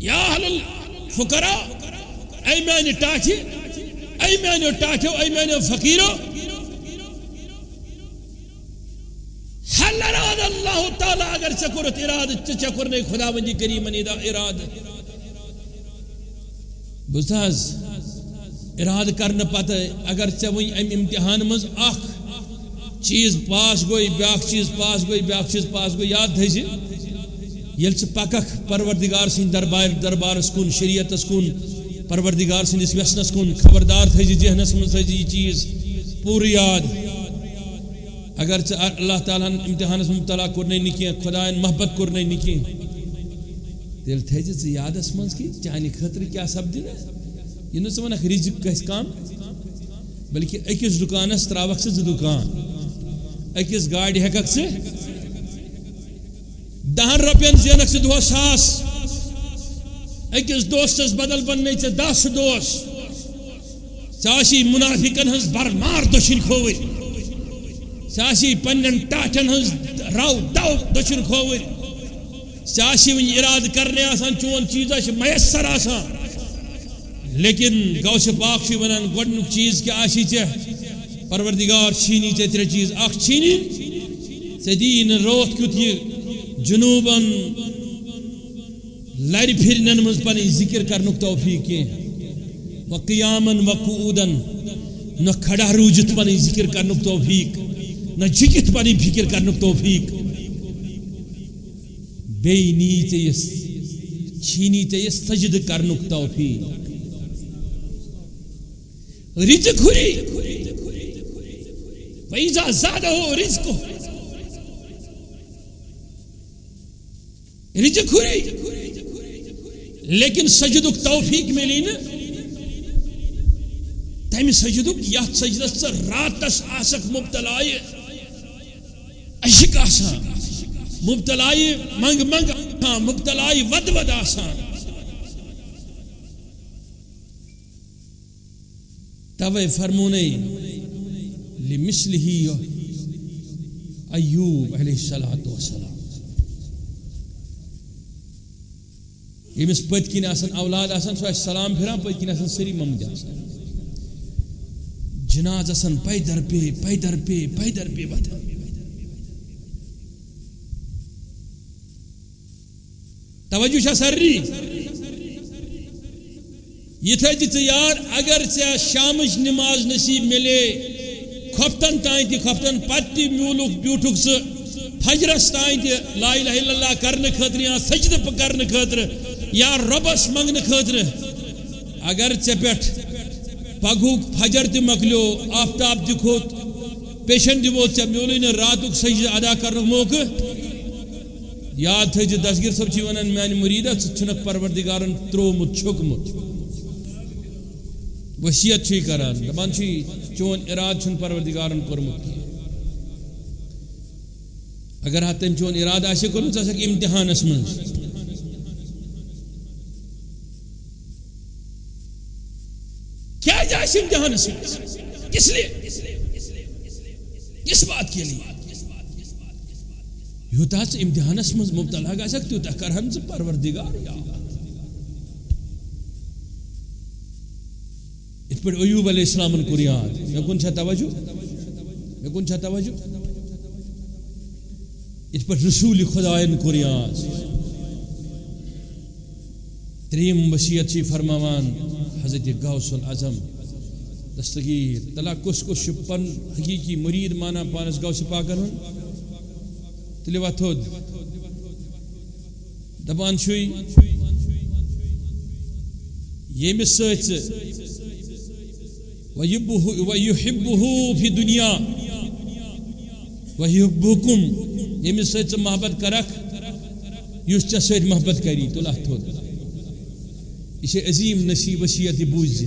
یا اہل الفقراء، اے میٛانہِ ٹاٹھہِ، اے میٛانیو ٹاٹھیو، اے میٛانیو فقیٖرو، حل اراد اللہ تعالیٰ اگر ژےٚ کوٚرُتھ ارادٕ ژےٚ کوٚرنَے خداوندی کریٖمن ارادٕ، بوٗزتھٕ حظ، ارادٕ کرنہٕ پتہٕ اگر ژےٚ وۄنۍ امہِ امتحان منٛز اکھ چیٖز پاس گوٚے، بیٛاکھ چیٖز پاس گوٚے، بیٛاکھ چیٖز پاس گوٚے، یاد تھٲیزِ ییٚلہِ ژٕ پککھ پروردگار سٕنٛدِ دربارس کُن، شریعتس کُن، پروردگار سٕنٛدِس ویژھنس کُن، خبردار تھٲیزِ ذہنس منٛز تھٲیزِ یہِ چیٖز پوٗرٕ یاد، اگر ژٕ اللہ تعالیٰ ہن امتحانس مبتلا کوٚرنَے نہٕ کینٛہہ، خۄدایَن محبت کوٚرنَے نہٕ کینٛہہ، تیٚلہِ تھٲیزِ ژٕ یادس منٛز کہِ چانہِ خٲطرٕ کیٛاہ سپدِ نہٕ، یہِ نہٕ ژٕ وَنکھ رزق گژھِ کم، بلکہ أکِس دُکانس تراوکھ ژٕ 2 دُکان، أکِس گاڑِ ہیٚککھ ژٕ 10 رۄپین زینکھ ژٕ دۄہس 1000، أکِس دوستس بدل بننے ژےٚ 10 دوس، ژےٚ آسی منافقن ہٕنٛز برمار دٔچھِنۍ کھووٕرۍ، ژےٚ آسی پننٮ۪ن ٹاٹھٮ۪ن ہٕنٛز رو دو دٔچھِنۍ کھووٕرۍ، ژےٚ آسی وٕنہِ ارادٕ کرنے آسان، چون چیٖز آسہِ میسر آسان، لیکن غوث پاک چھُ ونان گۄڈنیُک چیٖز کیٛاہ آسی ژےٚ، پروردگار چینی تے ترے چیز اخ چینی تے دین روت کیت یہ جنوباً لڑ پھرنن مز پن ذکر کرنک توفیق کی وقیاماً وقعوداً نہ کھڑا روجت پن ذکر کرنک توفیق نہ جھکت پن فکر کرنک توفیق بے نیت یس چینی تے یس سجد کرنک توفیق رزق کھری وَإِذَا زَادَهُ رِزْقُهُ رزق کھری لیکن سجدک توفیق ملی نا تمہ سجدک یت سجدس راتس آسک مبتلائی اشک آسان مبتلائی منگ منگ آسان مبتلائی ود ود آسان توے فرمونے لمثلہ ایوب علیہ السلام یمس پت کن اولاد آسان سو سلام پھران پت کن سری ممد آسان جناز آسان پیدر پہ وطن توجہ چھا سری یہ تھا جی یار اگر ژےٚ شامچ نماز نصیب ملے کھفتن تائیں تہ کھفتن پتہ میولک بیوٹھک سہ فجرس تائیں تہ لا الہ الا اللہ کرنے خاطر یا سجدہ کرنے خاطر یا ربس منگنے خاطر اگر ژےٚ پٮ۪ٹھ پگہُک فجر تہ مکلیو آفتاب تہ کھوت پیشن تہ ووت ژےٚ میولے نہٕ راتُک سجدہ ادا کرنُک موقع یاد تھٲیزِ دستگیر صٲب چھِ ونان میانہِ مُریٖدا ژٕ چھُنکھ پروردگارن تروومُت چھوٚکمُت وصیت چھُے کران دپان چھُے چون اراد چھُنہٕ پروردگارن کوٚرمُت کینٛہہ اگر ہا تٔمۍ چون اراد آسہِ کوٚرمُت ژٕ آسکھ امتحانس منٛز کیٛازِ آسہِ امتحانس منٛز کس لیے کس بات کے لیے یوٗتاہ ژٕ امتحانس منٛز مبتلا گژھکھ تیوٗتاہ کرہن ژٕ پروردگار یاد ات پہ ایوب علیہ السلام کور یاد مے کن چھا توجہ ات پہ رسول خدائن کور یاد تریم وصیت چھ فرماوان حضرت غوث العظم دستگیر تلا کس کس پن حقیقی مرید مانا پانس غوث پاکن ہن تیلہِ وتھوٚد دپان چھُے ییٚمِس سۭتۍ ژٕ وَيُحِبُّهُ فِي دُنیا وَيُحِبُّكُمْ ییٚمِس سۭتۍ ژٕ محبت کرکھ یُس ژےٚ سۭتۍ محبت کری تُل اَتھ تھوٚد یہِ چھِ عظیٖم نصیٖب وصیت یہِ بوٗزِ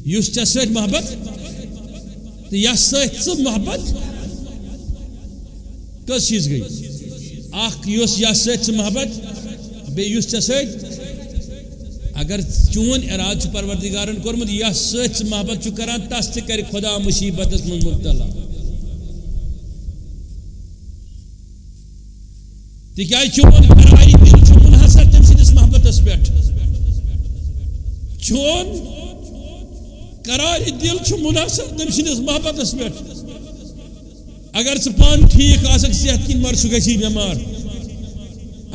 یُس ژےٚ سۭتۍ محبت تہٕ یَس سۭتۍ ژٕ محبت کس چیز گئی اخ یس یس ست محبت بیٚیہِ یُس ژےٚ سۭتۍ اگر چون اراد پروردگارن کورمُت یس سۭتۍ محبت چھُ کران تس تہِ کرِ خدا مصیبتس منٛز مبتلا تِکیٛازِ چون قراری دل چھُ منحصر تٔمۍ سٕنٛدِس محبتس پٮ۪ٹھ چون قراری دل چھُ منحصر تٔمۍ سٕنٛدِس محبتس پٮ۪ٹھ اگر ژٕ پان ٹھیک آسکھ صحت کن مر سہ گژھی بیمار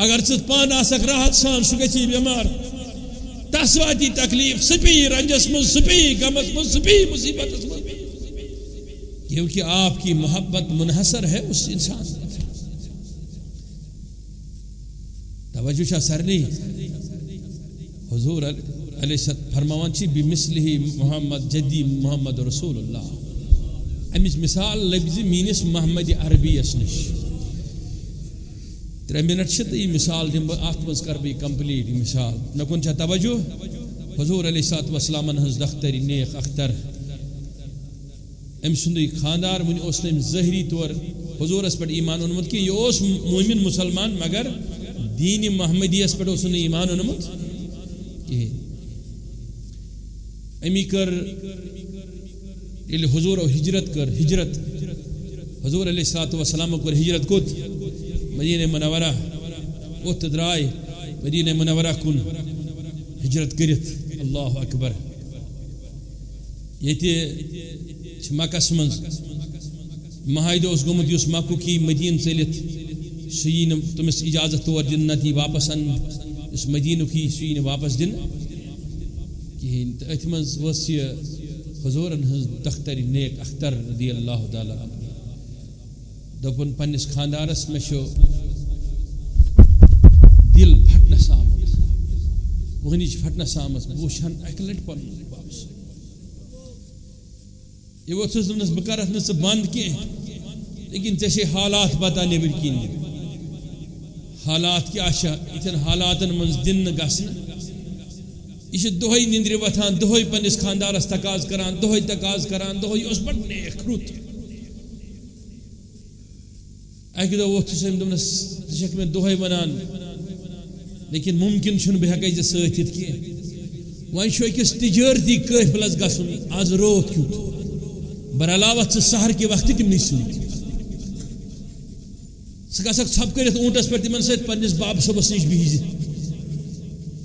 اگر ژٕ پان آسکھ راحت سان سہ گژھی بیمار تس واتی تکلیف سہ پیٚیہِ رنجس منٛز سہ پیٚیہِ غمس منٛز سہ پیٚیہِ مصیبتس منٛز کیونکہ آپ کی محبت منحصر ہے اس انسان توجہ چھا سرنی حضور علیہ فرماوان چھ بمثلہ محمد جدی محمد رسول اللہ امچ مثال لبزِ میٖنِس محمد عربیس نش 3 منٹ تو یہ مثال دم بہٕ اتھ منٛز کر بہٕ کمپلیٹ یہ مثال مے کُن چھا توجہ حضور علیہ الصلوۃ والسلام ہنٛز دختری نیک اختر أمۍ سُنٛدُے خاندار وٕنہِ اوس نہٕ أمۍ ظٲہری طور حضورس پٮ۪ٹھ ایمان اوٚنمُت کینٛہہ یہِ اوس مومن مسلمان مگر دیٖنہِ محمدیس پٮ۪ٹھ اوس نہٕ ایمان اوٚنمُت کِہیٖنۍ أمی کٔر ییٚلہِ حضور ہجرت کر ہجرت حضور علیہ الصلوۃ والسلام کور ہجرت کوٚت مدینہ منورہ اوت درائے مدینہ منورہ کن ہجرت کرت اللہ اکبر یہ مکس من معاہدہ اس گومت اس مکہ کی مدین ژلت سی تمس اجازت تور دن نتی واپس ان اس مدینہ کی سی واپس دن کہین تو ات مز وس یہ حضورن ہز دختر نیک اختر رضی اللہ تعالی عنہ دپن پنس خاندارس میں شو دل پھٹنس آمت وہنچ پھٹنس آمت وچھان اکہ لٹ پن واپس یہ وہ دس بہ کرتھ نہ بند کی لیکن ژے حالات پتہ نیبر کن حالات کیا اتن حالاتن من دن گھن یہ دہے نندر وتھان دہے پنس خاندارس تقاض کران دہے تقاض کران دہے اس بڑ نیک رت اکہ دہ ووت دس ژٕ میں دہے ونان لیکن ممکن چھ بہ ہیکے ست یتھ کی وۄنۍ چھُ أکِس تجارتی قٲفلس گژھُن آز رات کیُتھ برعلاوہ ژٕ سحر کے وقت تمنٕے سۭتۍ ژٕ گژھکھ ژھۄپہٕ کٔرِتھ اوٗنٹس پٮ۪ٹھ تِمن سۭتۍ پننس باب صٲبس نِش بِہِزِ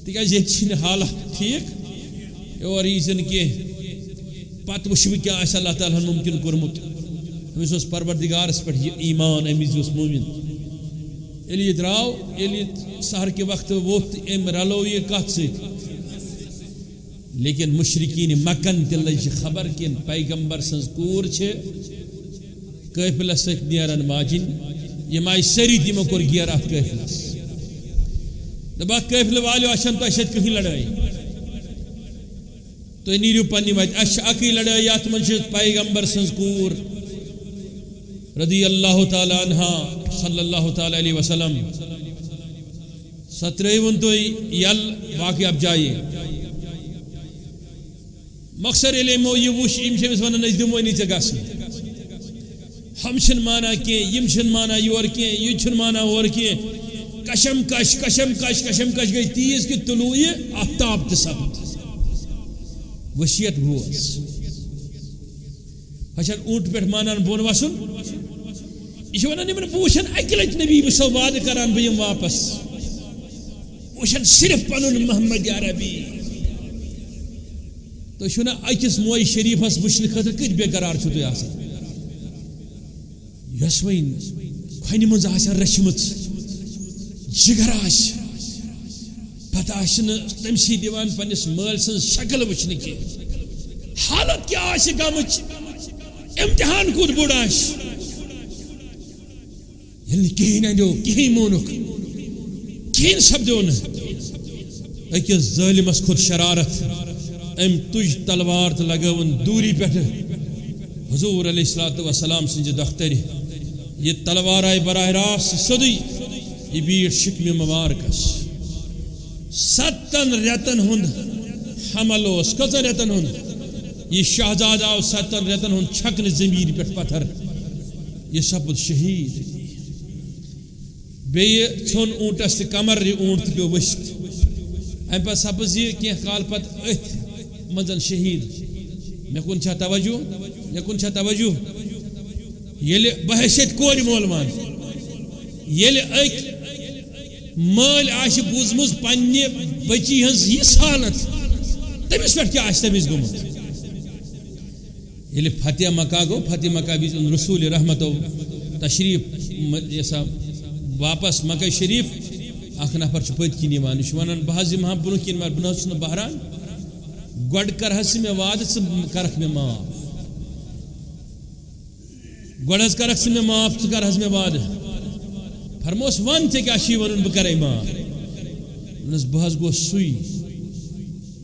تِکیازِ ییٚتہِ چھِنہٕ حالات ٹھیٖک یور یی زِ نہٕ کینٛہہ پتہٕ وٕچھِ بہٕ کیٛاہ آسہِ اللہ تعالیٰ ہن ممکن کوٚرمُت أمِس اوس پروردگارس پٮ۪ٹھ یہِ ایمان أمۍ وِزِ اوس مومن ییٚلہِ یہِ درٛاو ییٚلہِ یہِ سحر کے وقت ووٚتھ أمۍ رلو یہِ کتھ سۭتۍ لیکن مشرقین مکن تہ لج خبر کن پیغمبر سن کور قافلس ست نیران ماجن یم آئی سری تمو کور گیر ات قافلس دپا قافل والو اچھن تہ ست کہیں لڑائی تھی نیرو پنہ وتہ اچھ اکی لڑائی ات من پیغمبر سن کور رضی اللہ تعالی عنہ صلی اللہ تعالی علیہ وسلم سترون تھی یل باقی اب جائیے مقصر یمو یہ وش یم ونان دمو نی ژے گژھ ہم چھن مانا کی یم چھن مانا یور کی یہ چھن مانا اور کی کشم کش کشم کش کشم کش گئی تیز کی طلوع آفتاب تہ سپد وصیت بوز ہچن اونٹ پہ مانان بون وسن یہ ونان یمن بوشن اکہ لٹ نبی بسو وعدہ کران بہ واپس وشن صرف پنن محمد عربی تو چھنا اکس موئی شریفس وچھن خاطر کت بے قرار چھو تھی آسان یس وین کھنہ مز آسان رچمت جگر آس پتہ آسن تمسی دیوان پنس مال سن شکل وچھن کی حالت کیا آس گامچ امتحان کود بوڑ آس یل کہین اندو کہین مونک کہین سپدو اکس ظالمس کھت شرارت ام تج تلوار تو لگون دوری پہ حضور علیہ الصلوۃ والسلام سنج دختر یہ تلوار آئی براہ راست سدی یہ بیٹ شکم مبارکس 7 رتن ہند حمل اس کتن رتن ہند یہ شہزاد آو 7 رتن ہند چھکن زمین پہ پتھر یہ سپد شہید بیہ ژھن اونٹس تہ کمر یہ اونٹ تہ پیو ؤسِتھ ام پتہ سپز یہ کینٛہہ کال پتہ اتھ منزل شہید مے کن چھا توجہ مے کن چھا توجہ یل بحثیت کور مول مان یل اک مال آش بوزمز پنہ بچی ہنز یہ حالت تمس پہ کیا آس تمس گومت یل فتح مکہ گو فتح مکہ بھی رسول رحمت تشریف واپس مکہ شریف اخ نفر پت کن ونان بہ ہا برو کن مگر بہ بہران گوڑ کرہس میں وعدہ کرکھ میں معاف گوڑ حس کرکھ میں معاف ژٕ کرہس میں وعدہ فرموس ون ژے کیا چھی ونن بہ کرے معاف ونس بہ حس گو سُے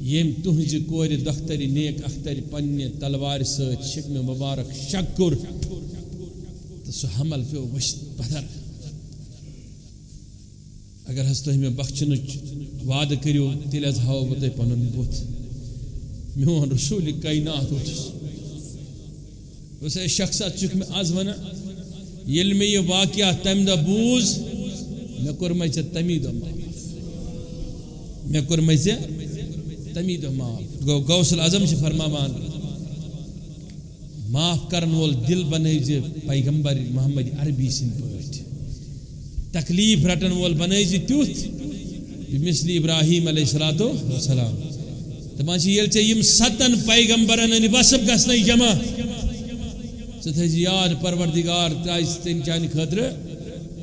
یم تہنز کور دختر نیک اختر پنہ تلوار ست شکم مبارک شکر تو سہ حمل پیو ؤسِتھ پتھر اگر حس تہ میں بخشنچ وعدہ کریو تیل حس ہاو بہ تہ پنن بُتھ میون رسول کائنات اس شخصات چک میں آز ونا یل میں یہ واقعہ تم دہ بوز میں کورمے ژے تمی دہ معاف میں کورمے ژے تمی دہ معاف گو غوث العظم چھ فرماوان معاف کرن وول دل بنائی ژے پیغمبر محمد عربی سن پٲٹھۍ تکلیف رٹن وول بنائی ژے تیُتھ بمثل ابراہیم علیہ الصلوۃ والسلام دپان یل یم 7 پیغمبرن ان وصف گھن جمع ثی یاد پروردگار ترائے تم چانہ خاطر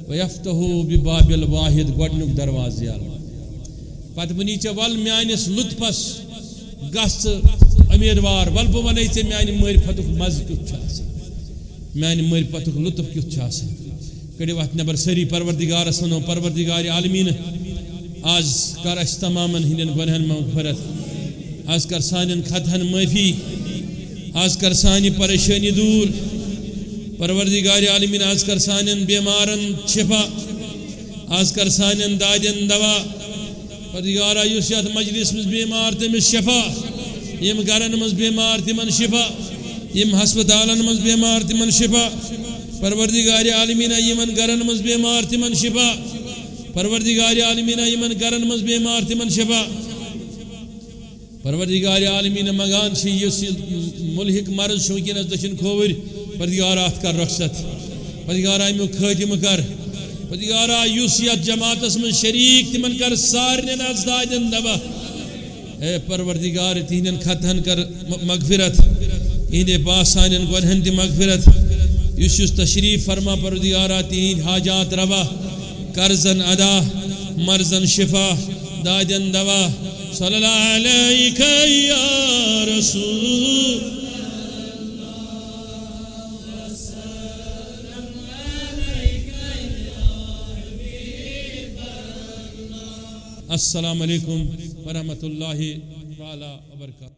ویفتحو ببابل واحد گۄڈنیُک دروازٕ یلہٕ پتہٕ ونی ژےٚ ول میانس لطفس گژھ امیدوار ول بہٕ ونے ژےٚ میانہِ معرفتُک مزٕ کیُتھ چھُ آسان میانہِ معرفتُک لطف کیُتھ چھُ آسان کڑِو اتھ نٮ۪بر سٲری پروردگارس ونو پروردگار عالمیٖن آز کر اَسہِ تمامن ہٕنٛدٮ۪ن گۄنہن مغفرت آز کر سانٮ۪ن خطہن معٲفی آز کر سانہِ پریشٲنی دوٗر پروردگار عالمیٖن آز کر سانٮ۪ن بیمارن شفا آز کر سانٮ۪ن دادٮ۪ن دوا پروردگارا یُس یتھ مجلس منٛز بیمار تٔمِس شفا یم گرن منٛز بیمار تمن شفا یم ہسپتالن منٛز بیمار تمن شفا پروردگار عالمیٖن یمن گرن منٛز بیمار تمن شفا پروردگار عالمیٖن یمن گرن منٛز بیمار تمن شفا پروردگار عالمیٖن منگان چھ یُس ملحق مرض چھ ونکیٚنس دٔچھِنۍ کھووٕرۍ پروردگارا اتھ کر رخصت پروردگارا امیُک خٲتمہٕ کر پروردگارا یُس یتھ جماعتس منٛز شریٖک تمن کر سارنٮ۪ن آز دادٮ۪ن دوا اے پروردگار تہندٮ۪ن خطہن کر مغفرت اہندِ پاس سانٮ۪ن گۄنہن تہِ مغفرت یُس یُس تشریف فرما پروردگارا تہنٛدۍ حاجات روا قرضن ادا مرضن شفا دادٮ۪ن دوا صلی اللہ علیکہ یا رسول السلام علیکم ورحمۃ اللہ تعالی وبرکاتہ.